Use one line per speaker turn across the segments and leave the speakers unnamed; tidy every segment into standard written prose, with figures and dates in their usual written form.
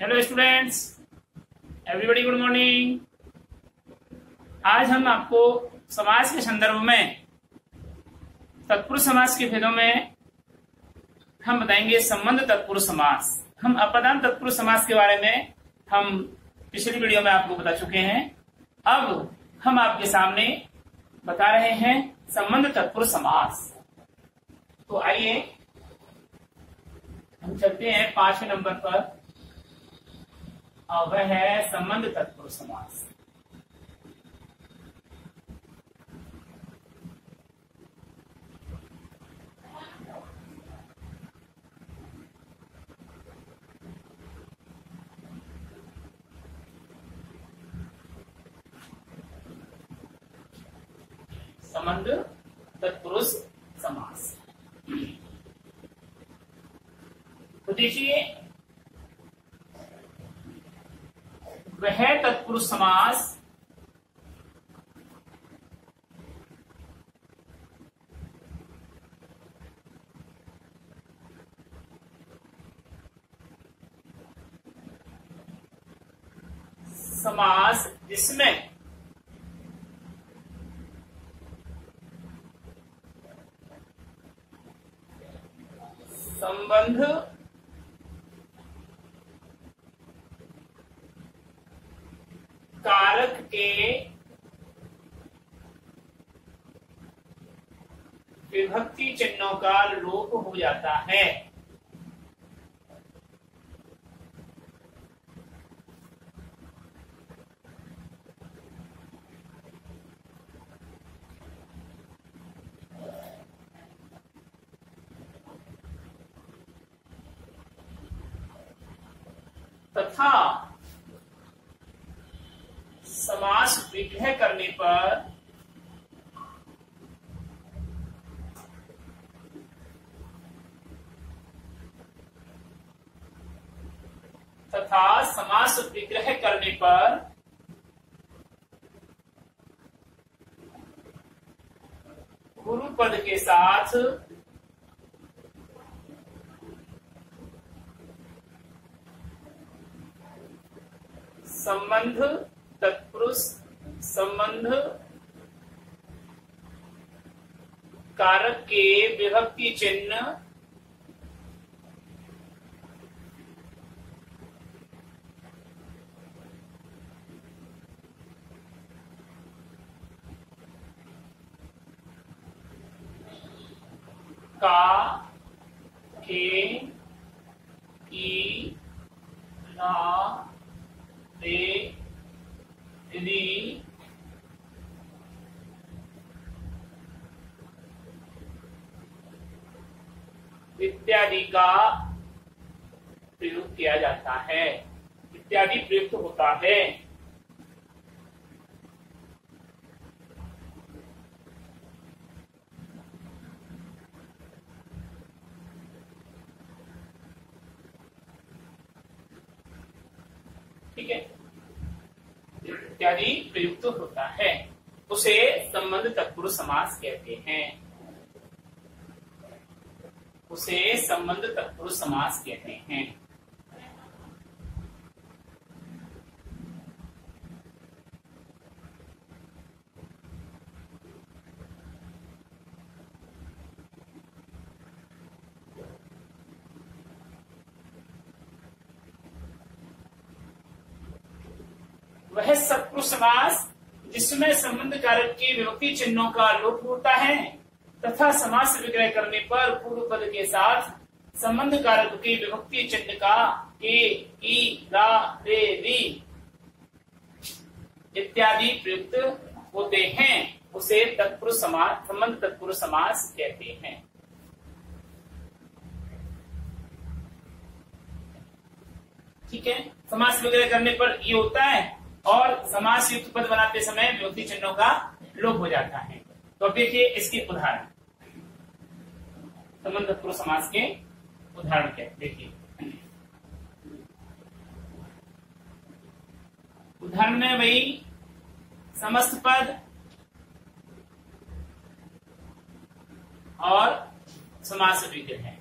Hello students, everybody good morning. आज हम आपको समास के संदर्भ में तत्पुरुष समास के भेदों में हम बताएंगे संबंध तत्पुरुष समास। हम अपदान तत्पुरुष समास के बारे में हम पिछली वीडियो में आपको बता चुके हैं। अब हम आपके सामने बता रहे हैं संबंध तत्पुरुष समास। तो आइए हम चलते हैं 5वें नंबर पर, और वह है संबंध तत्पुरुष समास। संबंध तत्पुरुष समास। तो देखिए, वह तत्पुरुष समास जिसमें संबंध कारक के विभक्ति चिन्हों का लोप हो जाता है। तथा समास विग्रह करने पर गुरु पद के साथ संबंध तत्पुरुष संबंध कारक के विभक्ति चिन्ह का, के, की, ला, दे, री, इत्यादि का प्रयोग किया जाता है, इत्यादि प्रयुक्त होता है। ठीक है, इत्यादि प्रयुक्त होता है, उसे संबंध तत्पुरुष समास कहते हैं। उसे संबंध तत्पुरुष समास कहते हैं। वह सत्पुरुष समास जिसमें संबंध कारक के विभक्ति चिन्हों का लोप होता है तथा समास विग्रह करने पर पूर्व पद के साथ संबंध कारक के विभक्ति चिन्ह का के, की, ला, दे, री इत्यादि प्रयुक्त होते हैं, उसे तत्पुरुष समास संबंध तत्पुरुष समास कहते हैं। ठीक है, समास विग्रह करने पर ये होता है और समास युक्त पद बनाते समय विभक्ति चिन्हों का लोप हो जाता है। तो अब देखिए इसके उदाहरण, संबंध तत्पुरुष समास के उदाहरण क्या देखिए। उदाहरण में वही समस्त पद और समास विग्रह है।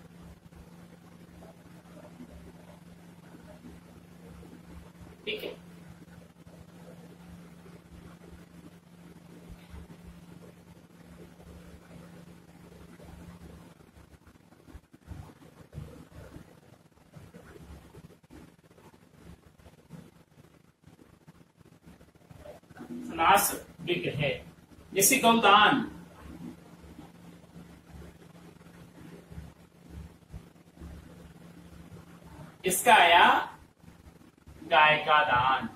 ठीक है। समास विग्रह है, जैसे गौदान, इसका आया गाय का दान।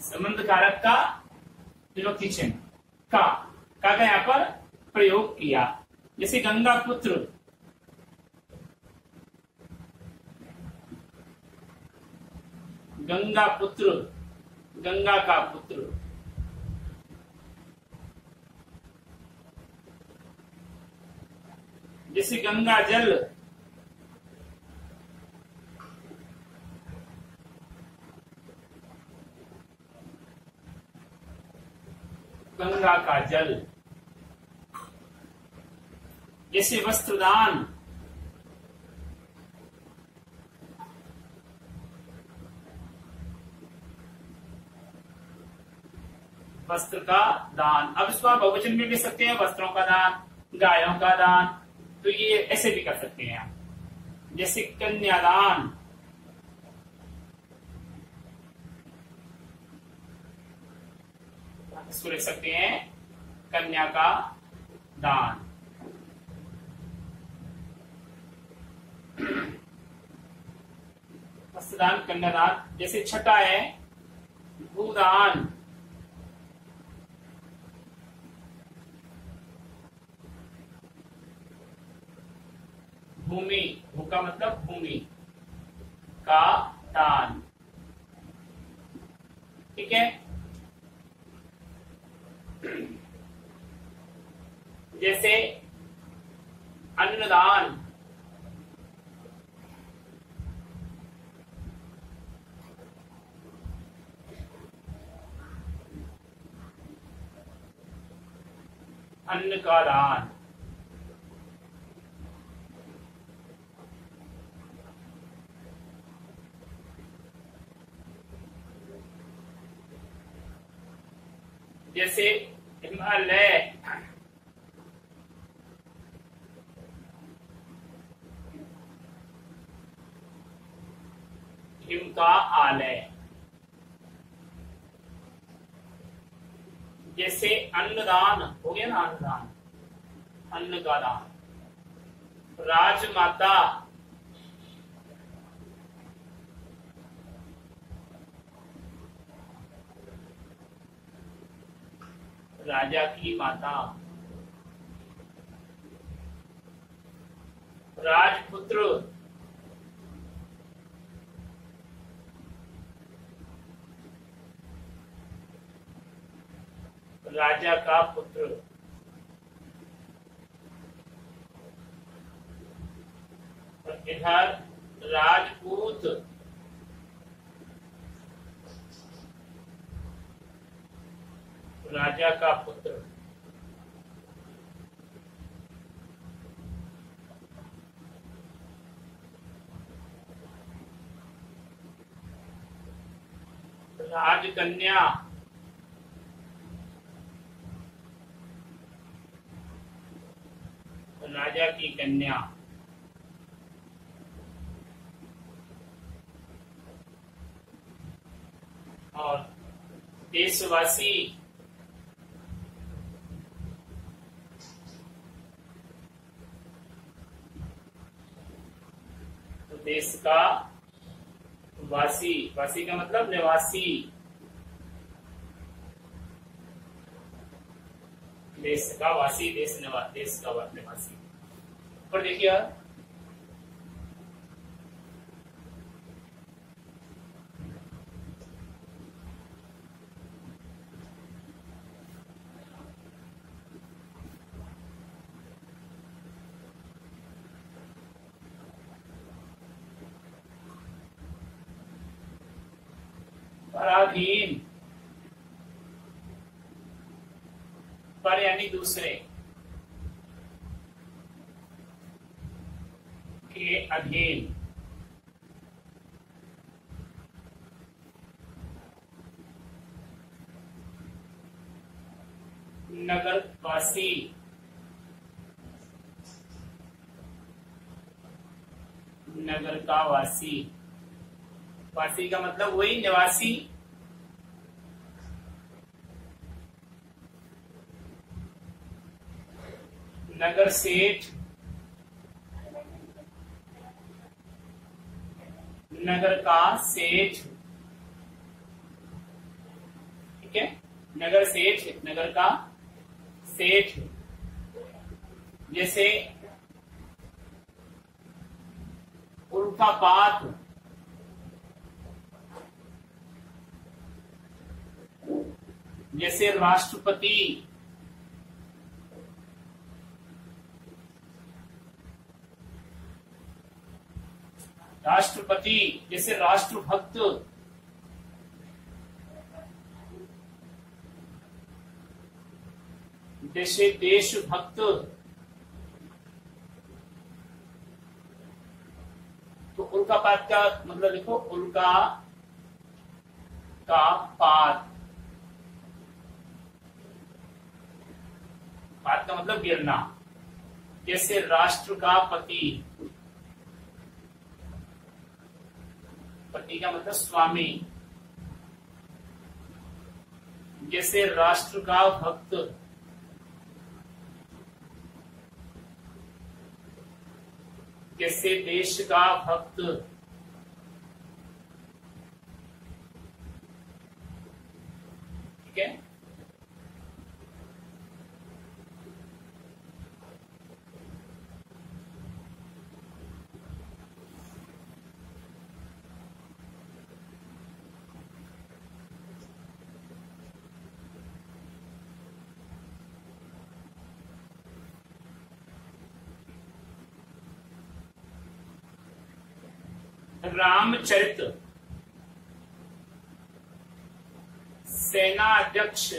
संबंध कारक का विभक्ति चिन्ह का यहां पर प्रयोग किया, जैसे गंगा पुत्र, गंगा पुत्र, गंगा का पुत्र। जैसे गंगा जल, गंगा का जल। जैसे वस्त्रदान, वस्त्र का दान। अब इसको आप बहुवचन में भी सकते हैं, वस्त्रों का दान, गायों का दान, तो ये ऐसे भी कर सकते हैं आप। जैसे कन्यादान, इसको लिख सकते हैं कन्या का दान। वस्त्रदान, कन्यादान। जैसे छठा है भूदान, भूमि, भू का मतलब भूमि का दान। ठीक है। जैसे अन्नदान, अन्न का दान। जैसे हिमालय, हिम का आलय। जैसे अन्नदान हो गया ना, अन्नदान, अन्न का दान। राजमाता, राजा की माता। राजपुत्र, राजा का पुत्र। और इधर राजपूत, राजा का पुत्र। राजकन्या, राजा की कन्या। और देशवासी, तो देश का वासी, वासी का मतलब निवासी, देश का वासी, देश का निवासी। पर देखिए पराधीन, पर यानी दूसरे के अधीन। नगरवासी। नगर का वासी। वासी का मतलब वही निवासी। नगर सेठ। नगर का सेठ। ठीक है, नगर सेठ, नगर का सेठ। जैसे उल्कापात। जैसे राष्ट्रपति। राष्ट्रपति। जैसे राष्ट्रभक्त। जैसे देशभक्त। तो उल्कापात का मतलब लिखो, उल्का का पात। पात का मतलब गिरना। जैसे राष्ट्र का पति। पति का मतलब स्वामी। जैसे राष्ट्र का भक्त। जैसे देश का भक्त। ठीक है, रामचरित। सेना अध्यक्ष।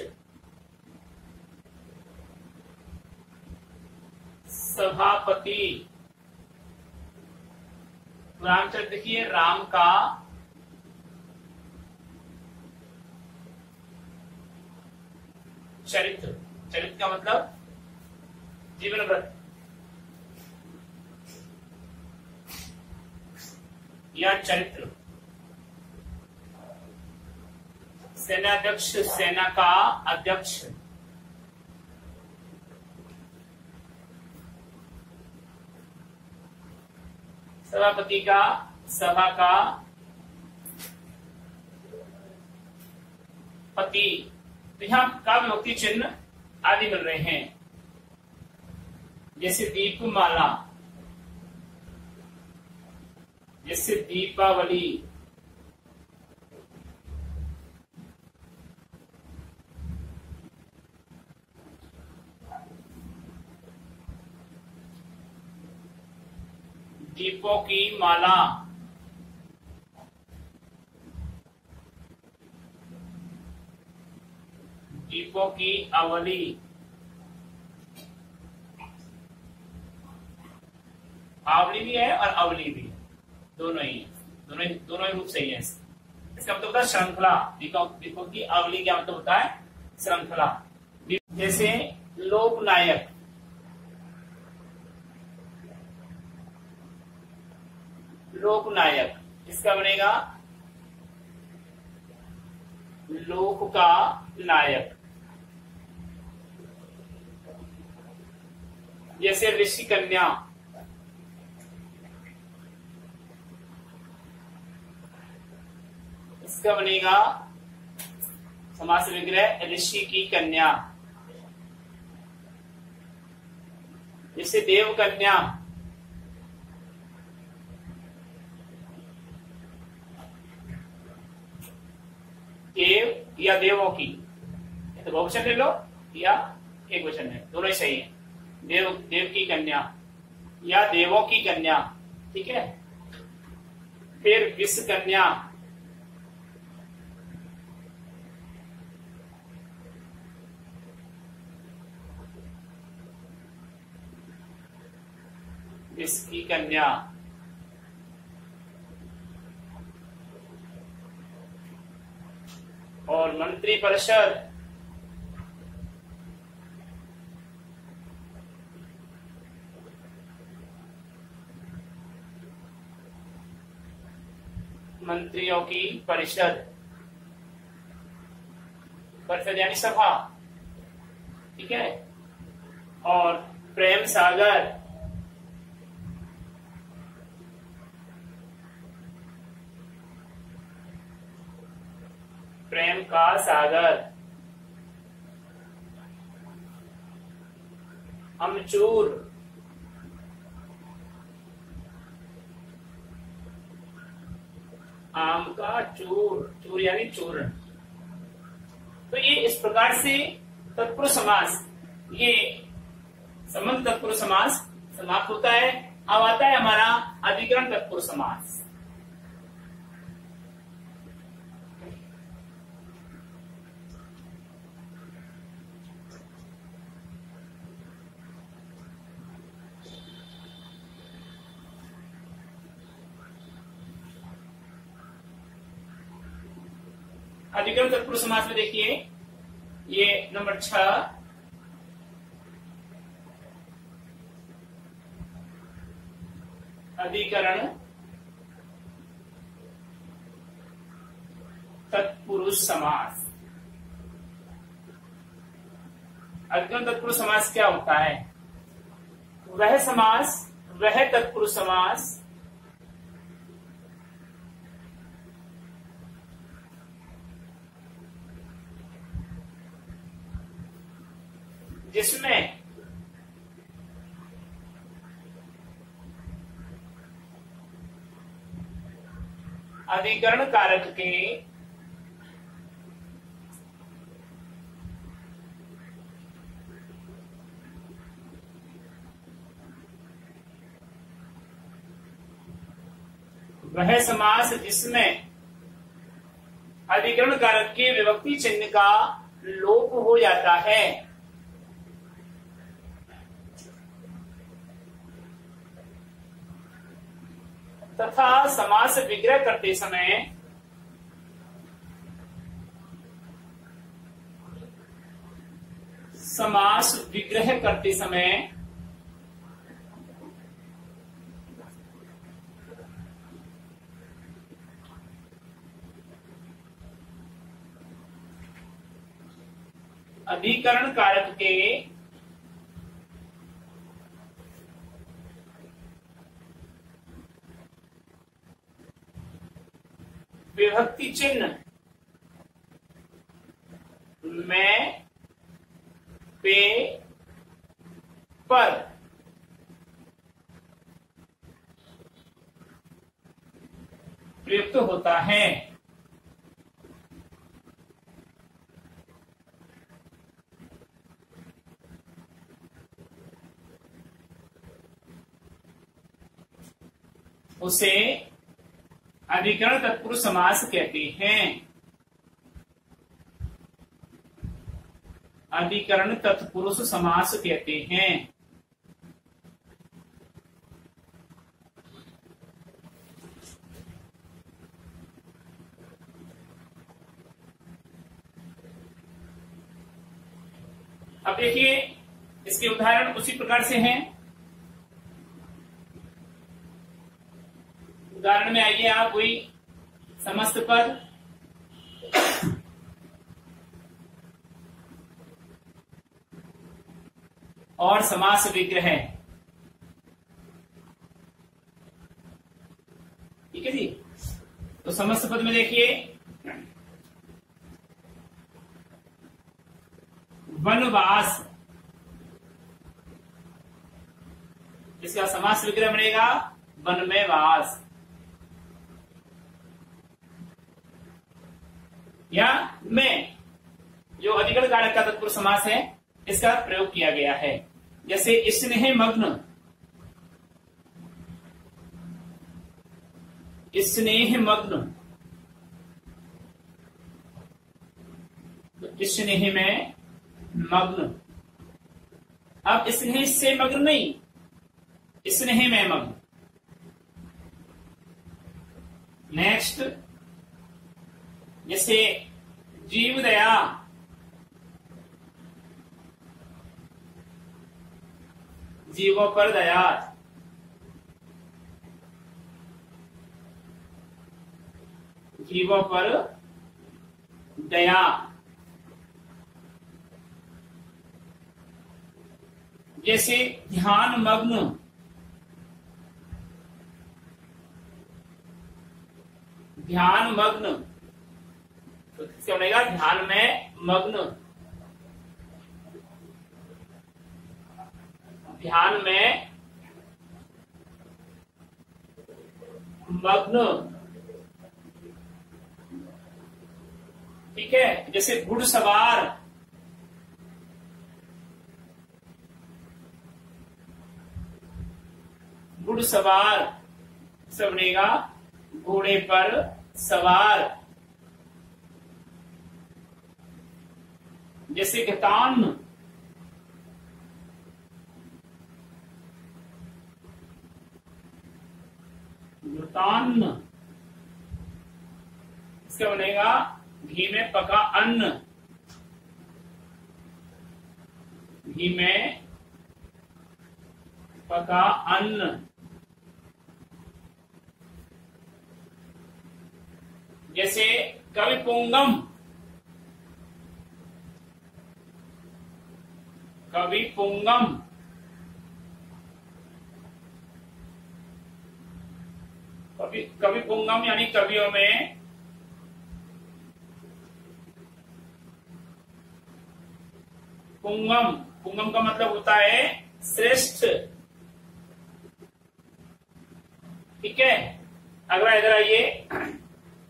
सभापति। रामचरित देखिए, राम का चरित्र। चरित्र का मतलब जीवन व्रत या चरित्र। सेनाध्यक्ष, सेना का अध्यक्ष। सभापति का, सभा का पति। तो यहां का विभक्ति चिन्ह आदि मिल रहे हैं। जैसे दीपमाला। जैसे दीपावली। दीपों की माला। दीपों की अवली। आवली भी है और अवली भी है, दोनों ही है। दोनों ही रूप सही है। इसका मतलब होता है श्रृंखला। दीपों की अवली क्या मतलब होता है? श्रृंखला। जैसे लोकनायक। लोकनायक इसका बनेगा लोक का नायक। जैसे ऋषि कन्या। इसका बनेगा समास विग्रह ऋषि की कन्या। जैसे देव कन्या। देव या देवों की, तो बहुवचन ले लो या एक वचन है, दोनों ही सही है। देव की कन्या या देवों की कन्या। ठीक है, फिर विष कन्या। विष की कन्या। और मंत्रिपरिषद मंत्रियों की परिषद, परिषद यानी सभा, ठीक है। और प्रेम सागर, प्रेम का सागर। अमचूर, आम का चूर, चूर यानी चूर्ण। तो ये इस प्रकार से तत्पुरुष समास, ये संबंध तत्पुरुष समास समाप्त होता है। अब आता है हमारा अधिकरण तत्पुरुष समास। अधिकरण तत्पुरुष समास में देखिए, ये नंबर 6, अधिकरण तत्पुरुष समास। अधिकरण तत्पुरुष समास क्या होता है? वह समास, वह तत्पुरुष समास जिसमें अधिकरण कारक के वह समास जिसमें अधिकरण कारक के विभक्ति चिन्ह का लोप हो जाता है तथा समास विग्रह करते समय अधिकरण कारक के विभक्ति चिन्ह में, पे, पर प्रयुक्त होता है। उसे अधिकरण तत्पुरुष समास कहते हैं। अधिकरण तत्पुरुष समास कहते हैं। अब देखिए, इसके उदाहरण उसी प्रकार से हैं। उदाहरण में आइए आप, वही समस्त पद, और समास विग्रह, ठीक है जी। तो समस्त पद में देखिए, वनवास, इसका समास विग्रह बनेगा वन में वास, या में जो अधिकरण कारक का तत्पुरुष समास है इसका प्रयोग किया गया है। जैसे स्नेह मग्न, स्नेह मग्न, स्नेह में मग्न। अब स्नेह से मग्न नहीं, स्नेह में मग्न। नेक्स्ट, जैसे जीव दया, जीवों पर दया, जीवों पर दया। जैसे ध्यान मग्न, ध्यान मग्न, तो किससे बनेगा? ध्यान में मग्न, ध्यान में मग्न। ठीक है। जैसे घुड़सवार, घुड़सवार से बनेगा घोड़े पर सवार। जैसे घतान, घतान, इसका बनेगा घी में पका अन्न, घी में पका अन्न। जैसे कवि पुंगम, कवि पुंगम, कवि पुंगम यानी कवियों में पुंगम, पुंगम का मतलब होता है श्रेष्ठ। ठीक है। अगला इधर आइए,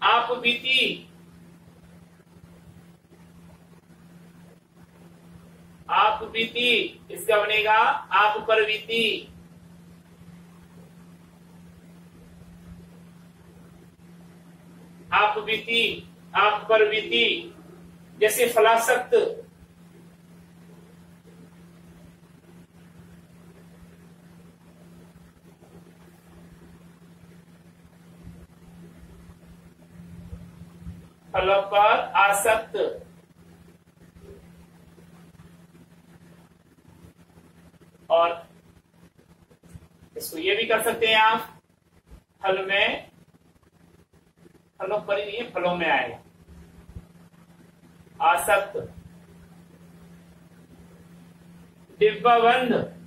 आप बीती, आप बीती, इसका बनेगा आप पर बीती। आप बीती, आप पर बीती। जैसे फलासक्त, फलों पर आसक्त। और इसको ये भी कर सकते हैं आप, फल में, फलों पर ही नहीं, फलों में आएगा आसक्त। डिब्बाबंद,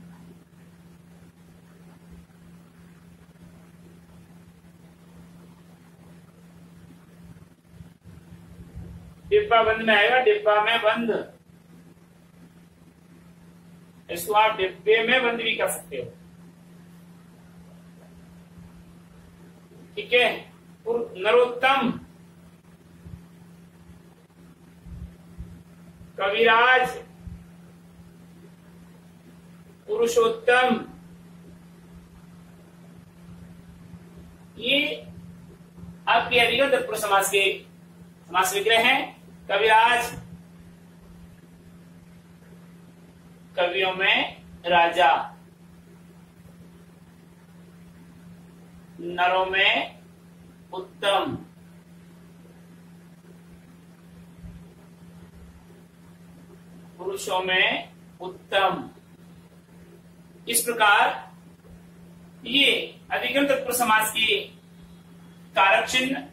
डिब्बा बंद में आएगा, डिब्बा में बंद। इसको आप डिब्बे में बंद भी कर सकते हो। ठीक है। नरोत्तम, कविराज, पुरुषोत्तम, ये आपके अधिगम तत्पुरुष समास के समास विग्रह हैं। कविराज, कवियों में राजा, नरों में उत्तम, पुरुषों में उत्तम। इस प्रकार ये अधिगम तत्पुरुष समास की कारक चिन्ह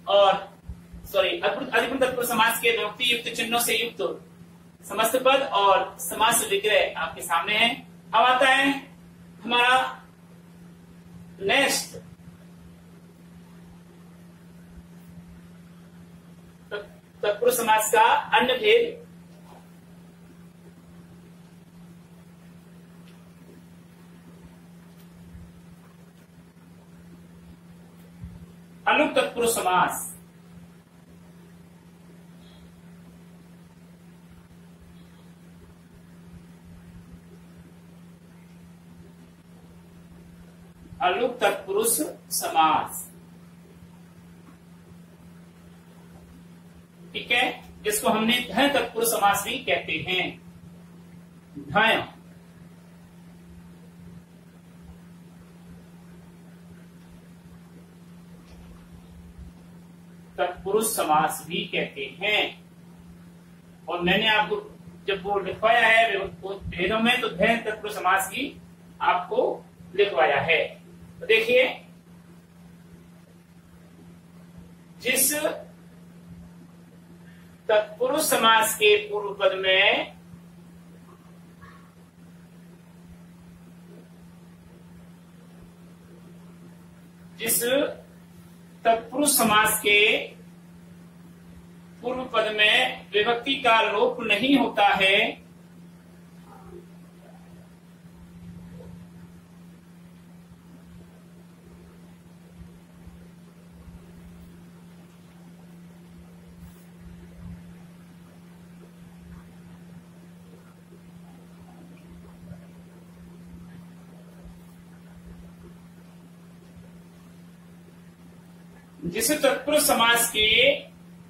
और अधिगम तत्पुरुष समास के विभक्ति युक्त चिन्हों से युक्त समस्त पद और समास विग्रह आपके सामने है। अब आता है हमारा नेक्स्ट तत्पुरुष समास का अन्य भेद। अलुक तत्पुरुष समास। अलुक तत्पुरुष समास, ठीक है, जिसको हमने धय तत्पुरुष समास भी कहते हैं। धय तत्पुरुष समास भी कहते हैं। और मैंने आपको जब वो लिखवाया है भेदों में, तो धय तत्पुरुष समास की आपको लिखवाया है। तो देखिए, जिस तत्पुरुष समास के पूर्व पद में जिस तत्पुरुष समास के पूर्व पद में विभक्ति का लोप नहीं होता है, जिस तत्पुरुष समास के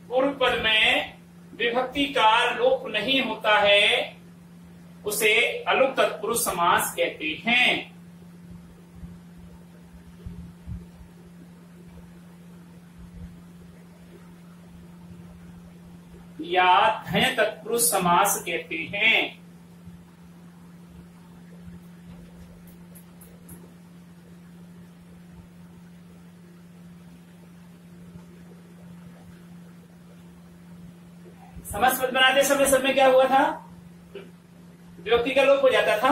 पूर्व पद में विभक्ति का लोप नहीं होता है, उसे अलुक तत्पुरुष समास कहते हैं। या धय तत्पुरुष समास कहते हैं। समास पद बनाते समय सब में क्या हुआ था? विभक्ति का लोप हो जाता था।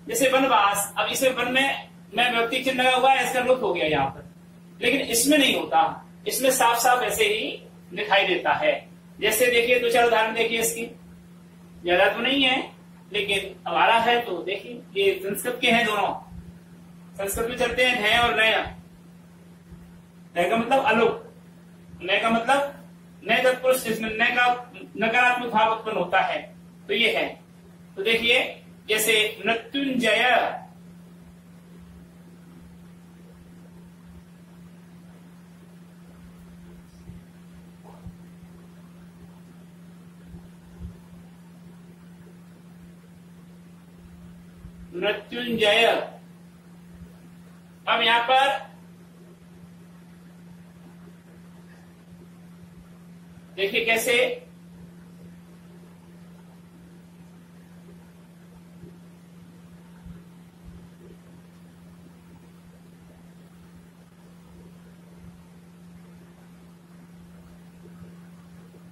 जैसे वनवास, अब इसे वन में मैं विभक्ति चिन्ह लगा हुआ है, इसका लोप हो गया यहाँ पर, लेकिन इसमें नहीं होता। इसमें साफ साफ ऐसे ही दिखाई देता है। जैसे देखिए, दो चार उदाहरण देखिए इसकी, ज्यादा तो नहीं है लेकिन हमारा है, तो देखिए ये संस्कृत के हैं दोनों। संस्कृत में चलते हैं धय और नय। धय का मतलब अलुक, नय का मतलब नय तत्पुरुष, जिसमें नय का नकारात्मक भाव उत्पन्न होता है, तो ये है। तो देखिए, जैसे मृत्युंजय, मृत्युंजय। अब यहां पर देखिए कैसे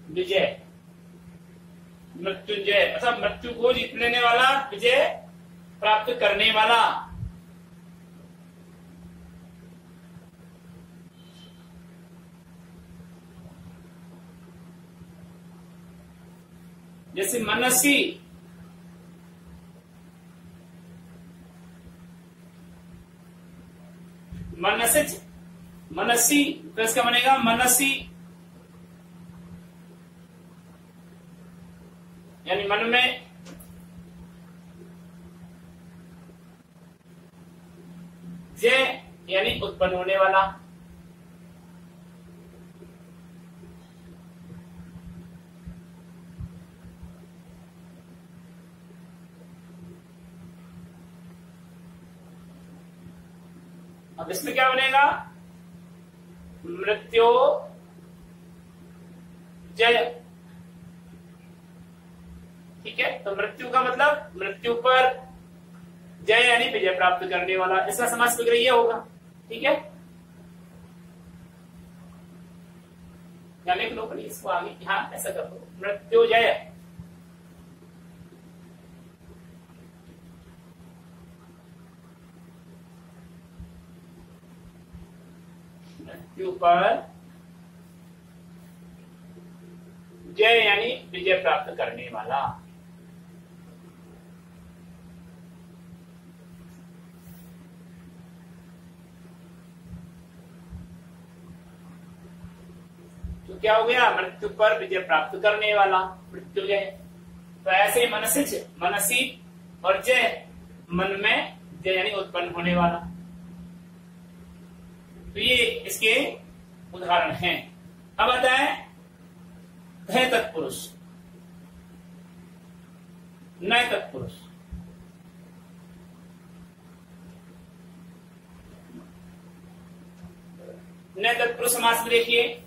विजय, मृत्युंजय अर्थात मृत्यु को जीत लेने वाला, विजय प्राप्त करने वाला। जैसे मनसी, मनसिच, मनसी, तो इसका बनेगा मनसी, यानी मन में। जय यानी उत्पन्न होने वाला। अब इसमें क्या बनेगा? मृत्यु जय। ठीक है, तो मृत्यु का मतलब मृत्यु पर जय यानी विजय प्राप्त करने वाला, इसका समास वगैरह ये होगा। ठीक है, या लिख लो, इसको आगे यहां ऐसा कर दो, मृत्यु जय। मृत्यु पर जय यानी विजय प्राप्त करने वाला। तो क्या हो गया? मृत्यु पर विजय प्राप्त करने वाला, मृत्युजय। तो ऐसे ही मनसिच, मनसी और जय, मन में जय यानी उत्पन्न होने वाला। तो ये इसके उदाहरण हैं। अब आता है धय तत्पुरुष, नय तत्पुरुष। नय तत्पुरुष समास में देखिए,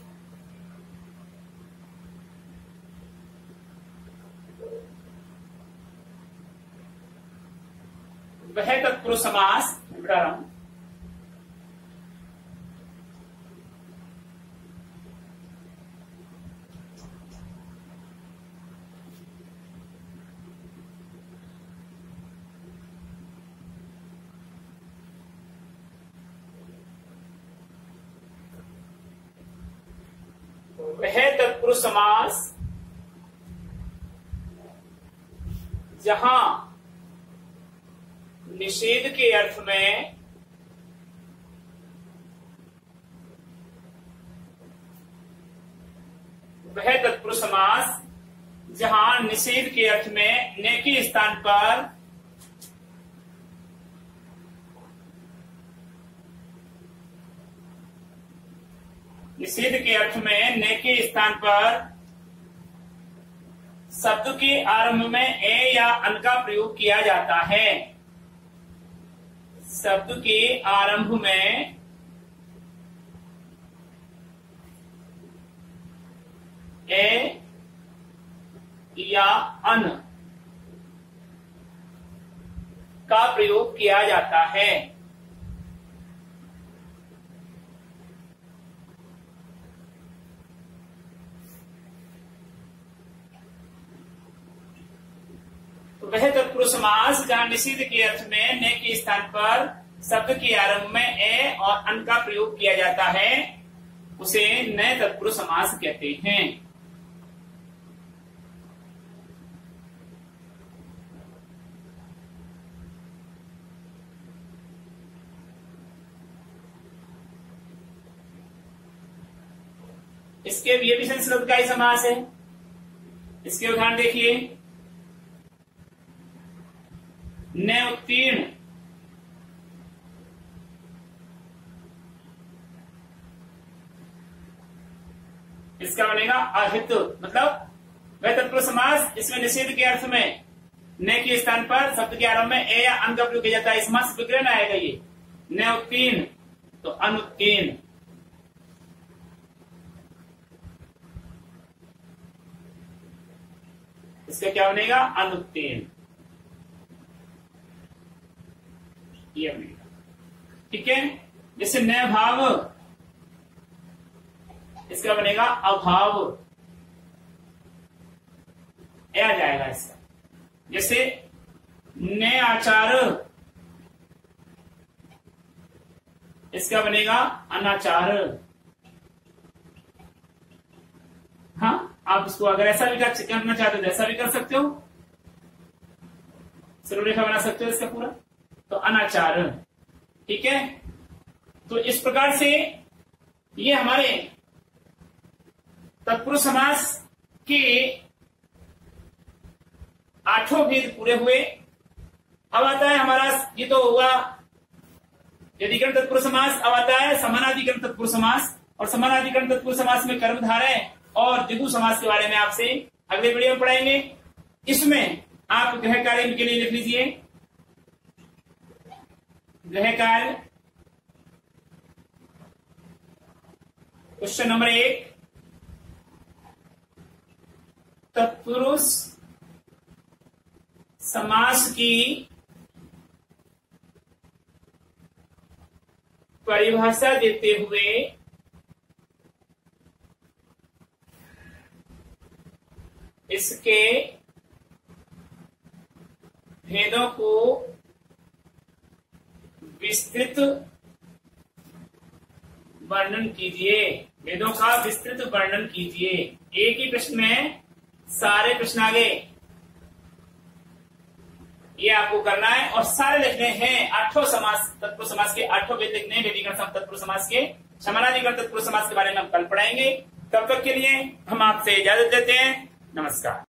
तत्पुरुष समास बता रहा हूं। वह तत्पुरुष समास जहां निषेध के अर्थ में वह तत्पुरुष समास जहां निषेध के अर्थ में ने के स्थान पर निषेध के अर्थ में ने के स्थान पर शब्द के आरंभ में ए या अन का प्रयोग किया जाता है। शब्द के आरंभ में ए या अन का प्रयोग किया जाता है। वह तत्पुरुष समास जहां निषेध के अर्थ में ने के स्थान पर शब्द के आरंभ में ए और अन का प्रयोग किया जाता है उसे नए तत्पुरुष समास कहते हैं। इसके ये भी संस्कृत का ही समास है। इसके उदाहरण देखिए, न उत्तीर्ण, इसका बनेगा अहित, मतलब वह तत्पुरुष समास इसमें निषेध के अर्थ में न के स्थान पर शब्द के आरंभ में ए या अन का प्रयोग किया जाता है। समास विग्रह में आएगा ये न उत्तीर्ण तो अनुत्तीर्ण। इसका क्या बनेगा अनुत्तीर्ण, ये बनेगा। ठीक है, जैसे न भाव, इसका बनेगा अभाव, आ जाएगा इसका। जैसे न आचार, इसका बनेगा अनाचार। हाँ, आप इसको अगर ऐसा भी करना चाहते हो तो ऐसा भी कर सकते हो, सरलरेखा बना सकते हो इसका पूरा, तो अनाचार। ठीक है, तो इस प्रकार से ये हमारे तत्पुरुष समास के 8 भेद पूरे हुए। अब आता है हमारा, ये तो हुआ यदिकरण तत्पुरुष समास। अब आता है समानाधिकरण तत्पुरुष समास, और समानाधिकरण तत्पुरुष समास में कर्मधारय और द्विगु समास के बारे में आपसे अगले वीडियो में पढ़ाएंगे। इसमें आप गृह कार्य के लिए लिख लीजिए, गृह कार्य क्वेश्चन नंबर 1, तत्पुरुष समास की परिभाषा देते हुए इसके भेदों को विस्तृत वर्णन कीजिए। भेदों का विस्तृत वर्णन कीजिए। एक ही प्रश्न में सारे प्रश्न आ गए, ये आपको करना है और सारे लिखने हैं। 8 समास, तत्पुरुष समास के 8 भेद लिखने हैं। व्यतिकरण तत्पुरुष समास के, समानाधिकरण तत्पुरुष समास के बारे में हम कल पढ़ाएंगे। तब तक के लिए हम आपसे इजाजत देते हैं। नमस्कार।